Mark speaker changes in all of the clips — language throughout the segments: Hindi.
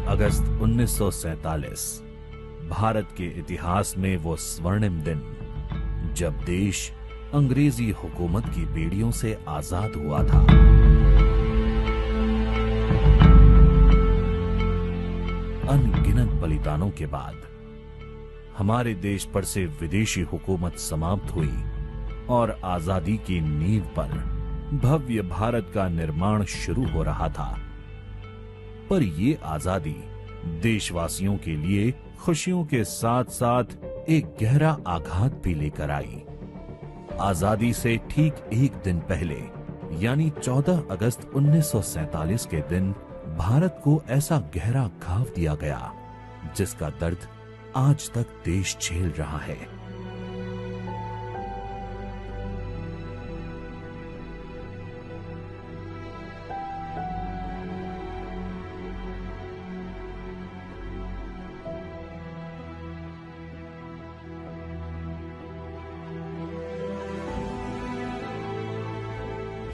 Speaker 1: अगस्त 1947 भारत के इतिहास में वो स्वर्णिम दिन जब देश अंग्रेजी हुकूमत की बेड़ियों से आजाद हुआ था। अनगिनत बलिदानों के बाद हमारे देश पर से विदेशी हुकूमत समाप्त हुई और आजादी की नींव पर भव्य भारत का निर्माण शुरू हो रहा था। पर ये आजादी देशवासियों के लिए खुशियों के साथ साथ एक गहरा आघात भी लेकर आई। आजादी से ठीक एक दिन पहले यानी 14 अगस्त 1947 के दिन भारत को ऐसा गहरा घाव दिया गया जिसका दर्द आज तक देश झेल रहा है।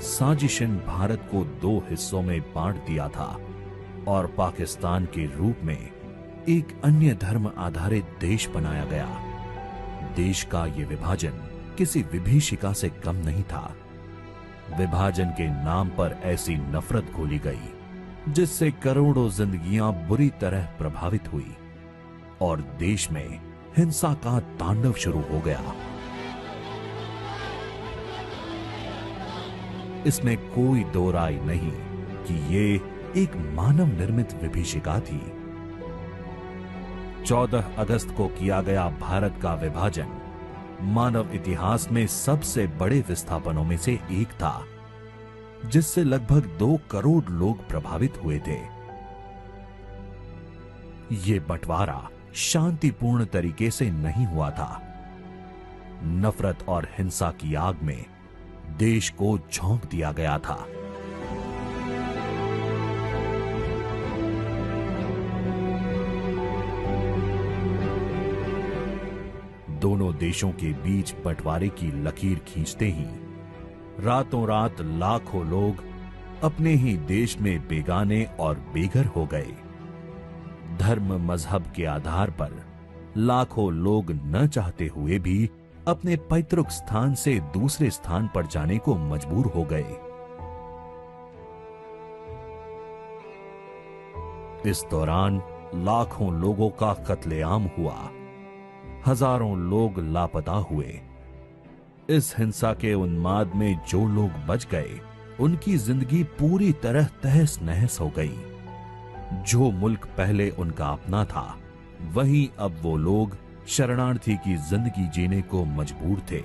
Speaker 1: साजिश ने भारत को दो हिस्सों में बांट दिया था और पाकिस्तान के रूप में एक अन्य धर्म आधारित देश बनाया गया। देश का यह विभाजन किसी विभीषिका से कम नहीं था। विभाजन के नाम पर ऐसी नफरत घोली गई जिससे करोड़ों जिंदगियां बुरी तरह प्रभावित हुई और देश में हिंसा का तांडव शुरू हो गया। इसमें कोई दो राय नहीं कि ये एक मानव निर्मित विभीषिका थी। 14 अगस्त को किया गया भारत का विभाजन मानव इतिहास में सबसे बड़े विस्थापनों में से एक था, जिससे लगभग 2 करोड़ लोग प्रभावित हुए थे। ये बंटवारा शांतिपूर्ण तरीके से नहीं हुआ था। नफरत और हिंसा की आग में देश को झोंक दिया गया था। दोनों देशों के बीच बंटवारे की लकीर खींचते ही रातों रात लाखों लोग अपने ही देश में बेगाने और बेघर हो गए। धर्म मजहब के आधार पर लाखों लोग न चाहते हुए भी अपने पैतृक स्थान से दूसरे स्थान पर जाने को मजबूर हो गए। इस दौरान लाखों लोगों का कत्लेआम हुआ, हजारों लोग लापता हुए। इस हिंसा के उन्माद में जो लोग बच गए, उनकी जिंदगी पूरी तरह तहस नहस हो गई। जो मुल्क पहले उनका अपना था, वहीं अब वो लोग शरणार्थी की जिंदगी जीने को मजबूर थे।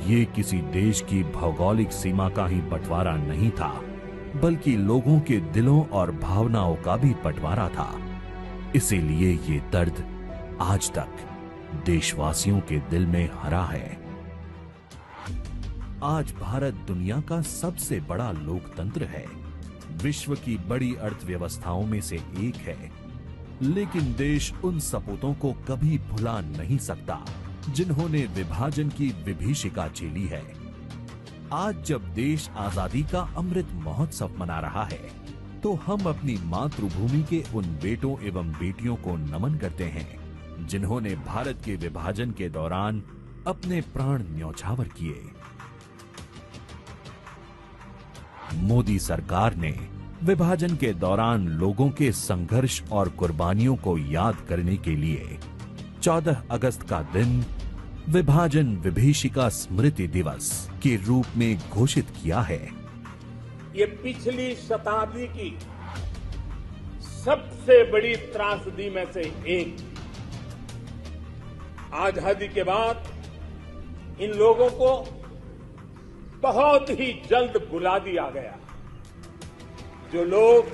Speaker 1: ये किसी देश की भौगोलिक सीमा का ही बंटवारा नहीं था, बल्कि लोगों के दिलों और भावनाओं का भी बंटवारा था। इसीलिए ये दर्द आज तक देशवासियों के दिल में हरा है। आज भारत दुनिया का सबसे बड़ा लोकतंत्र है, विश्व की बड़ी अर्थव्यवस्थाओं में से एक है, लेकिन देश उन सपूतों को कभी भुला नहीं सकता जिन्होंने विभाजन की विभीषिका झेली है। आज जब देश आजादी का अमृत महोत्सव मना रहा है, तो हम अपनी मातृभूमि के उन बेटों एवं बेटियों को नमन करते हैं जिन्होंने भारत के विभाजन के दौरान अपने प्राण न्यौछावर किए। मोदी सरकार ने विभाजन के दौरान लोगों के संघर्ष और कुर्बानियों को याद करने के लिए 14 अगस्त का दिन विभाजन विभीषिका स्मृति दिवस के रूप में घोषित किया है।
Speaker 2: ये पिछली शताब्दी की सबसे बड़ी त्रासदी में से एक। आजादी के बाद इन लोगों को बहुत ही जल्द भुला दिया गया। जो लोग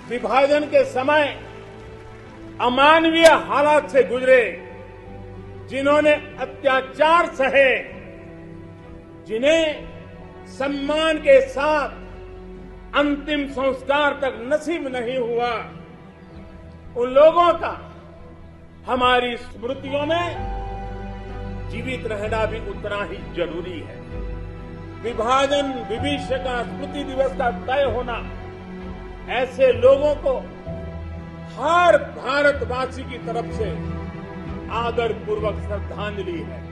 Speaker 2: विभाजन के समय अमानवीय हालात से गुजरे, जिन्होंने अत्याचार सहे, जिन्हें सम्मान के साथ अंतिम संस्कार तक नसीब नहीं हुआ, उन लोगों का हमारी स्मृतियों में जीवित रहना भी उतना ही जरूरी है। विभाजन विभीषका स्मृति दिवस का तय होना ऐसे लोगों को हर भारतवासी की तरफ से आदरपूर्वक श्रद्धांजलि है।